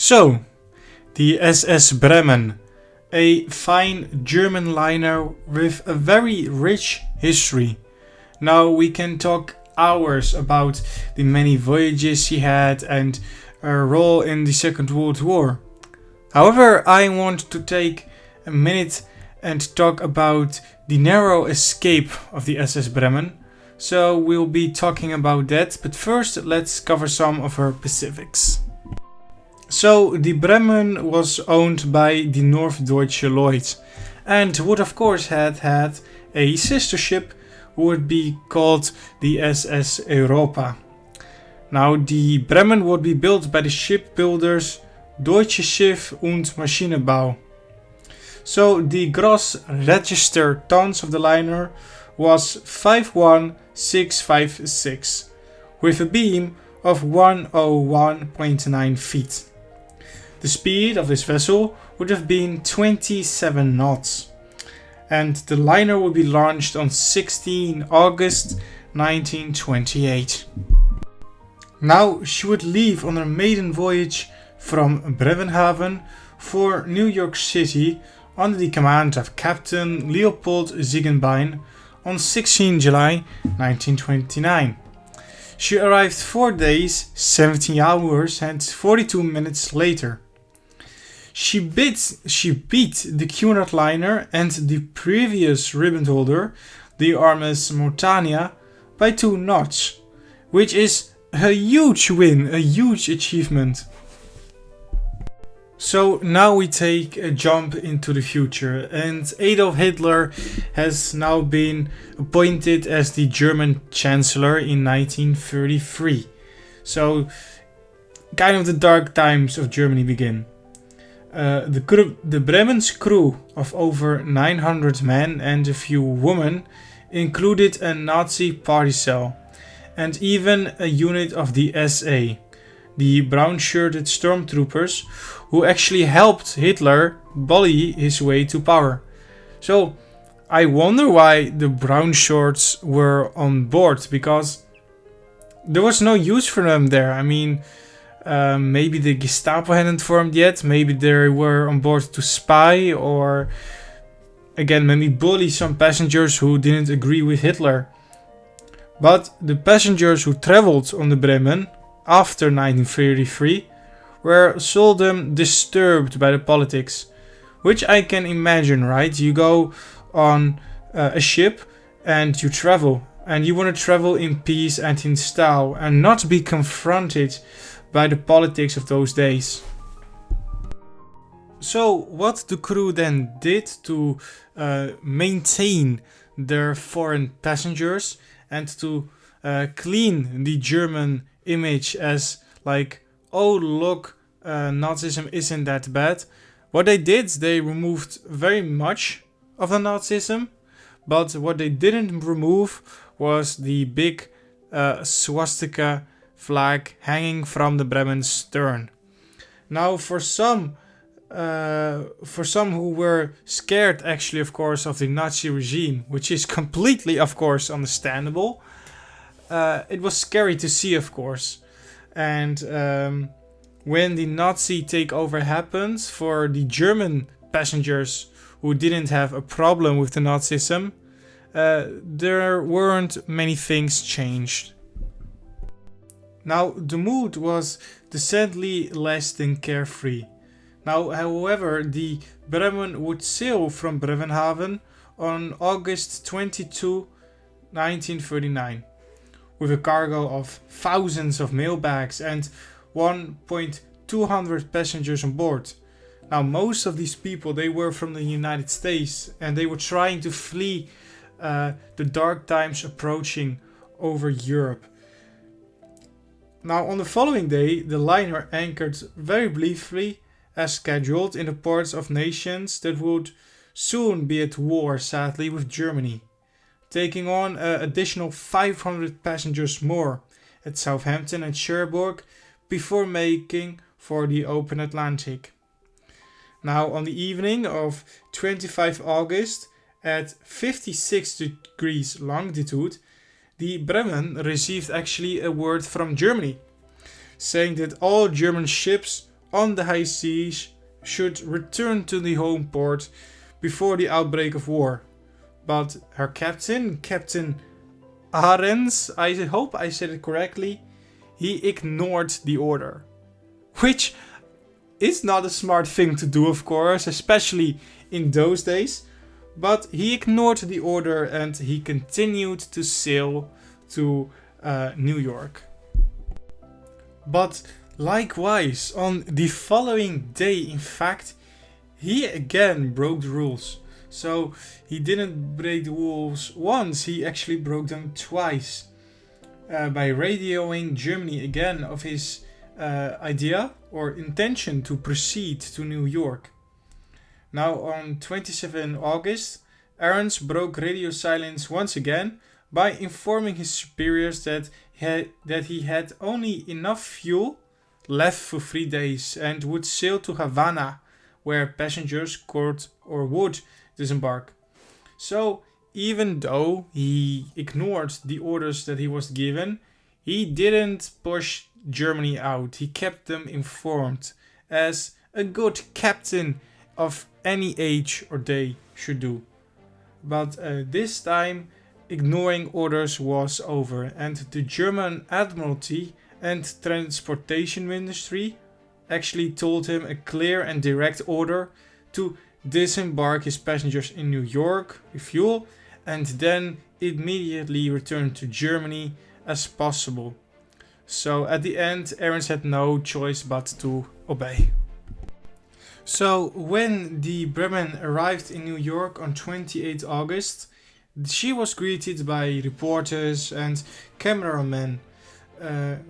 So, the SS Bremen, a fine German liner with a very rich history. Now we can talk hours about the many voyages he had and a role in the Second World War. However, I want to take a minute and talk about the narrow escape of the SS Bremen. So we'll be talking about that, but first let's cover some of her specifics. So the Bremen was owned by the Norddeutsche Lloyd and would of course had a sister ship who would be called the SS Europa. Now the Bremen would be built by the shipbuilders Deutsche Schiff- und Maschinenbau. So the gross register tons of the liner was 51656 with a beam of 101.9 feet. The speed of this vessel would have been 27 knots, and the liner would be launched on 16 August 1928. Now she would leave on her maiden voyage from Bremenhaven for New York City under the command of Captain Leopold Ziegenbein on 16 July 1929. She arrived 4 days, 17 hours and 42 minutes later. She beat the Cunard liner and the previous ribbon holder, the RMS Mortania, by 2 knots, which is a huge win, a huge achievement. So now we take a jump into the future, and Adolf Hitler has now been appointed as the German Chancellor in 1933. So kind of the dark times of Germany begin. The Bremen's crew of over 900 men and a few women included a Nazi party cell and even a unit of the SA, the brown-shirted stormtroopers who actually helped Hitler bully his way to power. So I wonder why the brown shorts were on board, because there was no use for them there. I mean, maybe the Gestapo hadn't formed yet, maybe they were on board to spy, or again maybe bully some passengers who didn't agree with Hitler. But the passengers who traveled on the Bremen after 1933 were seldom disturbed by the politics, which I can imagine, right? You go on a ship and you travel, and you want to travel in peace and in style and not be confronted by the politics of those days. So what the crew then did to maintain their foreign passengers and to clean the German image as like, oh look, Nazism isn't that bad. What they did, they removed very much of the Nazism, but what they didn't remove was the big swastika flag hanging from the Bremen's stern. Now for some who were scared actually of course of the Nazi regime, which is completely of course understandable, it was scary to see of course. And when the Nazi takeover happened, for the German passengers who didn't have a problem with the Nazism, there weren't many things changed. Now the mood was decidedly less than carefree. Now, however, the Bremen would sail from Bremenhaven on August 22, 1939, with a cargo of thousands of mail bags and 1,200 passengers on board. Now, most of these people, they were from the United States, and they were trying to flee the dark times approaching over Europe. Now, on the following day, the liner anchored very briefly as scheduled in the ports of nations that would soon be at war, sadly, with Germany, taking on an additional 500 passengers more at Southampton and Cherbourg before making for the open Atlantic. Now, on the evening of 25 August, at 56 degrees longitude, the Bremen received actually a word from Germany, saying that all German ships on the high seas should return to the home port before the outbreak of war. But her captain, Captain Arends, I hope I said it correctly, he ignored the order. Which is not a smart thing to do, of course, especially in those days. But he ignored the order and he continued to sail to New York. But likewise, on the following day, in fact, he again broke the rules. So he didn't break the rules once, he actually broke them twice. By radioing Germany again of his idea or intention to proceed to New York. Now on 27 August, Arends broke radio silence once again by informing his superiors that he had only enough fuel left for 3 days and would sail to Havana, where passengers could or would disembark. So even though he ignored the orders that he was given, he didn't push Germany out. He kept them informed, as a good captain of any age or day should do. But this time, ignoring orders was over, and the German Admiralty and Transportation Ministry actually told him a clear and direct order to disembark his passengers in New York, refuel, and then immediately return to Germany as possible. So at the end, Arends had no choice but to obey. So when the Bremen arrived in New York on 28 August, she was greeted by reporters and cameramen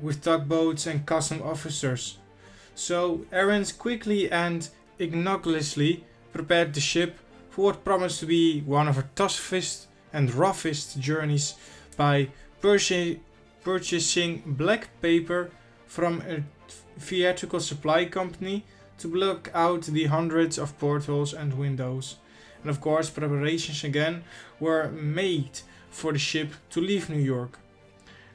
with tugboats and custom officers. So Arends quickly and ignominiously prepared the ship for what promised to be one of her toughest and roughest journeys by purchasing black paper from a theatrical supply company to block out the hundreds of portholes and windows. And of course, preparations again were made for the ship to leave New York.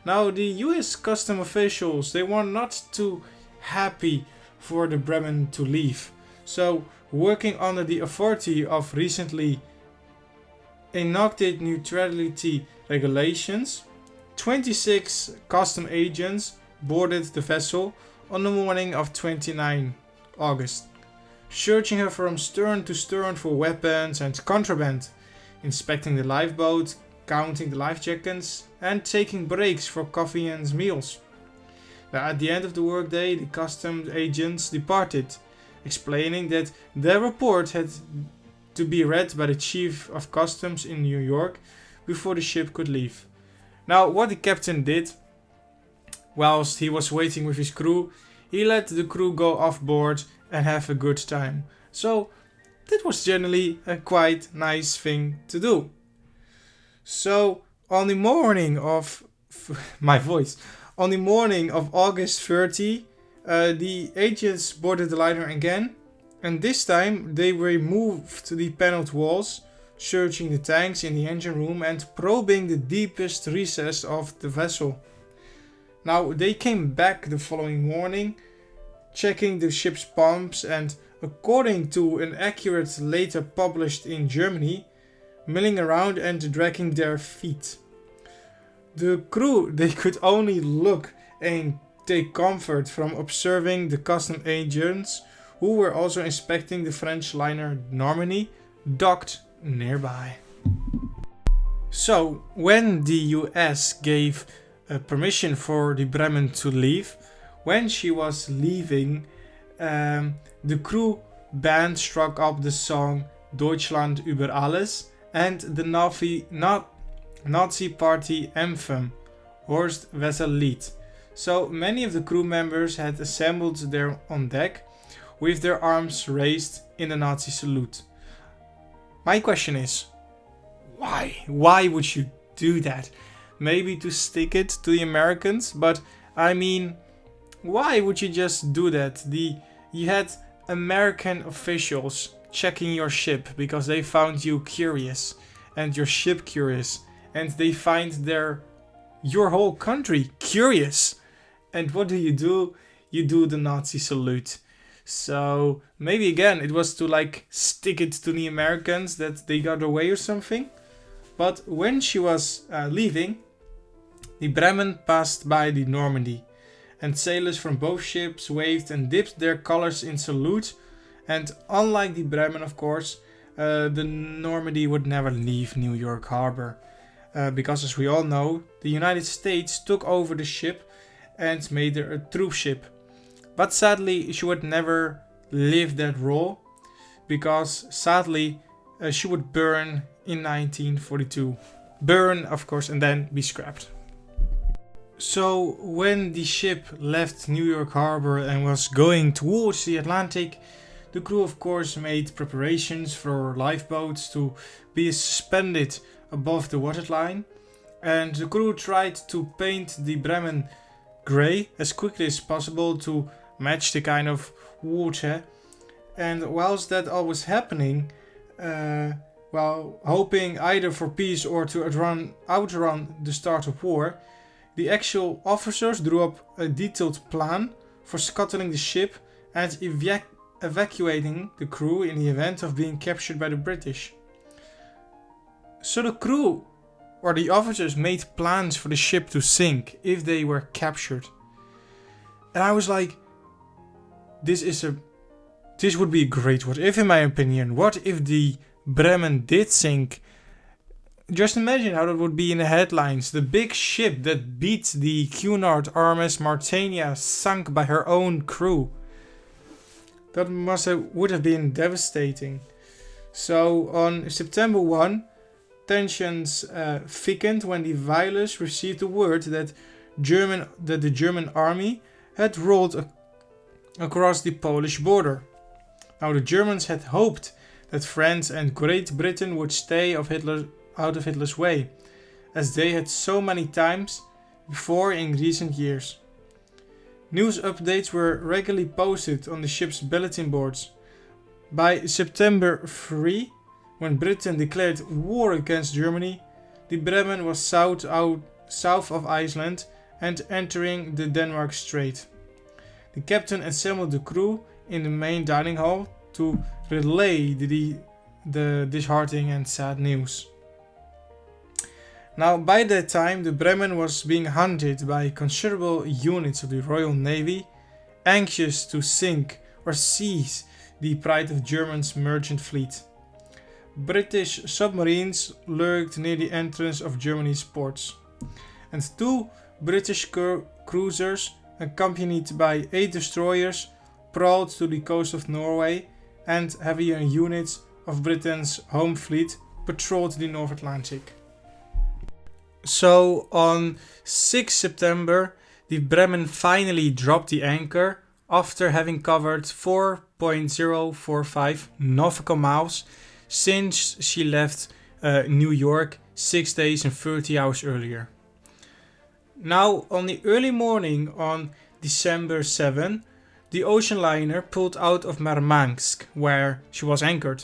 Now, the US custom officials, they were not too happy for the Bremen to leave. So, working under the authority of recently enacted neutrality regulations, 26 custom agents boarded the vessel on the morning of 29 August, searching her from stern to stern for weapons and contraband, inspecting the lifeboat, counting the life jackets, and taking breaks for coffee and meals. Now, at the end of the workday, the customs agents departed, explaining that their report had to be read by the chief of customs in New York before the ship could leave. Now, what the captain did, whilst he was waiting with his crew, he let the crew go off board and have a good time. So, that was generally a quite nice thing to do. So, on the morning of on the morning of August 30, the agents boarded the liner again, and this time they removed the paneled walls, searching the tanks in the engine room and probing the deepest recess of the vessel. Now, they came back the following morning, checking the ship's pumps, and according to an accurate later published in Germany, milling around and dragging their feet. The crew, they could only look and take comfort from observing the custom agents, who were also inspecting the French liner Normandy, docked nearby. So, when the US gave permission for the Bremen to leave, when she was leaving, the crew band struck up the song Deutschland über alles and the Nazi party anthem, Horst Wessel Lied. So many of the crew members had assembled there on deck with their arms raised in the Nazi salute. My question is, why? Why would you do that? Maybe to stick it to the Americans, but I mean, why would you just do that? You had American officials checking your ship because they found you curious and your ship curious, and they find your whole country curious. And what do? You do the Nazi salute. So maybe again it was to like stick it to the Americans that they got away or something. But when she was leaving, the Bremen passed by the Normandy, and sailors from both ships waved and dipped their colors in salute. And unlike the Bremen, of course, the Normandy would never leave New York Harbor. Because as we all know, the United States took over the ship and made her a troop ship. But sadly, she would never live that role, because sadly, she would burn in 1942. Burn, of course, and then be scrapped. So when the ship left New York Harbor and was going towards the Atlantic, the crew of course made preparations for lifeboats to be suspended above the waterline, and the crew tried to paint the Bremen grey as quickly as possible to match the kind of water. And whilst that all was happening, while hoping either for peace or to outrun the start of war, the actual officers drew up a detailed plan for scuttling the ship and evacuating the crew in the event of being captured by the British. So the crew or the officers made plans for the ship to sink if they were captured. And I was like, this would be a great what if, in my opinion. What if the Bremen did sink? Just imagine how that would be in the headlines. The big ship that beat the Cunard RMS Mauretania sunk by her own crew. That would have been devastating. So on September 1, tensions thickened when the Wireless received the word that the German army had rolled across the Polish border. Now the Germans had hoped that France and Great Britain would stay out of Hitler's way, as they had so many times before in recent years. News updates were regularly posted on the ship's bulletin boards. By September 3, when Britain declared war against Germany, the Bremen was south of Iceland and entering the Denmark Strait. The captain assembled the crew in the main dining hall to relay the disheartening and sad news. Now, by that time, the Bremen was being hunted by considerable units of the Royal Navy, anxious to sink or seize the pride of Germany's merchant fleet. British submarines lurked near the entrance of Germany's ports, and 2 British cruisers, accompanied by 8 destroyers, prowled to the coast of Norway, and heavier units of Britain's home fleet patrolled the North Atlantic. So on 6 September, the Bremen finally dropped the anchor after having covered 4.045 nautical miles since she left New York 6 days and 30 hours earlier. Now, on the early morning on December 7, the ocean liner pulled out of Murmansk, where she was anchored,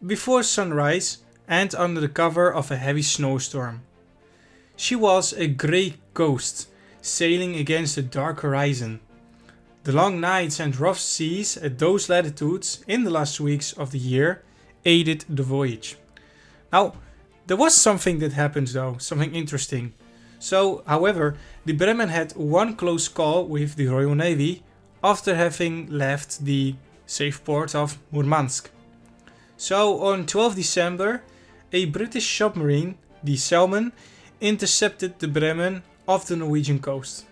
before sunrise and under the cover of a heavy snowstorm. She was a grey ghost, sailing against a dark horizon. The long nights and rough seas at those latitudes in the last weeks of the year aided the voyage. Now, there was something that happened though, something interesting. So, however, the Bremen had one close call with the Royal Navy after having left the safe port of Murmansk. So, on 12 December, a British submarine, the Salmon, intercepted the Bremen off the Norwegian coast.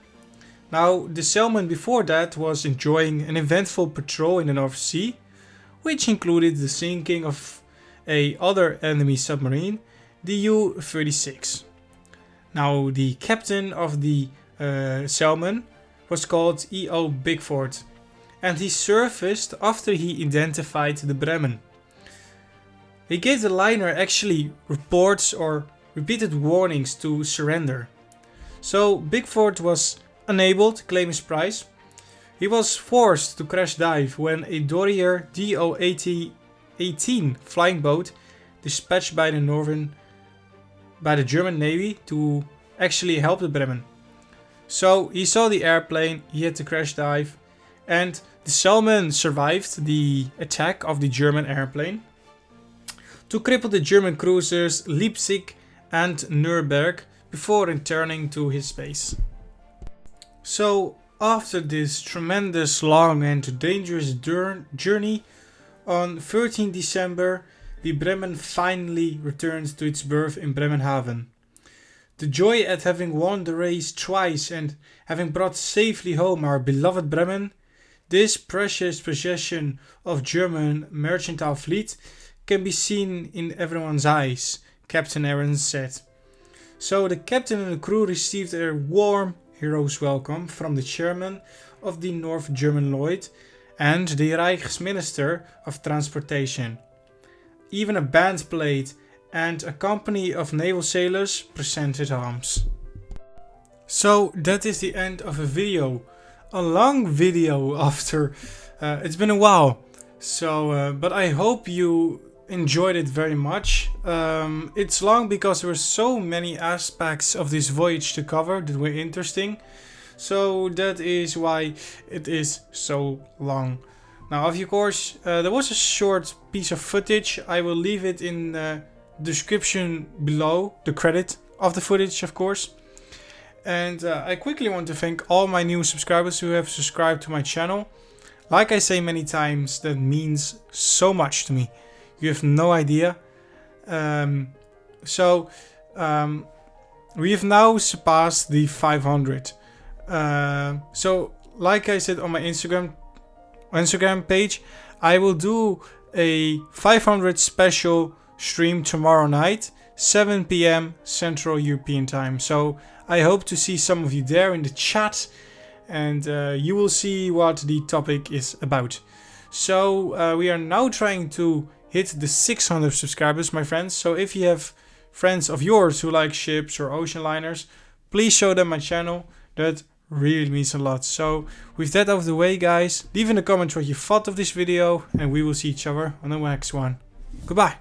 Now, the Salmon before that was enjoying an eventful patrol in the North Sea, which included the sinking of a other enemy submarine, the U-36. Now, the captain of the Salmon was called E.O. Bigford, and he surfaced after he identified the Bremen. He gave the liner actually reports or repeated warnings to surrender. So Bigford was unable to claim his prize. He was forced to crash dive when a Dorrier DO-18 flying boat dispatched by the German Navy to actually help the Bremen. So he saw the airplane, he had to crash dive, And the Salmon survived the attack of the German airplane to cripple the German cruisers Leipzig and Nuremberg before returning to his base. So after this tremendous, long and dangerous journey, on 13 December, the Bremen finally returned to its berth in Bremenhaven. The joy at having won the race twice and having brought safely home our beloved Bremen, this precious possession of German mercantile fleet, can be seen in everyone's eyes, Captain Ahrens said. So the captain and the crew received a warm hero's welcome from the chairman of the North German Lloyd and the Reichsminister of Transportation. Even a band played and a company of naval sailors presented arms. So that is the end of a video. A long video after it's been a while. So but I hope you enjoyed it very much. It's long because there were so many aspects of this voyage to cover that were interesting. So that is why it is so long. Now, of course, there was a short piece of footage. I will leave it in the description below, the credit of the footage, of course. And I quickly want to thank all my new subscribers who have subscribed to my channel. Like I say many times, that means so much to me. You have no idea. We have now surpassed the 500. So, like I said on my Instagram page, I will do a 500 special stream tomorrow night, 7 p.m. Central European Time. So I hope to see some of you there in the chat, and you will see what the topic is about. So we are now trying to hit the 600 subscribers, my friends. So if you have friends of yours who like ships or ocean liners, please show them my channel. That really means a lot. So with that out of the way, guys, leave in the comments what you thought of this video, and we will see each other on the next one. Goodbye.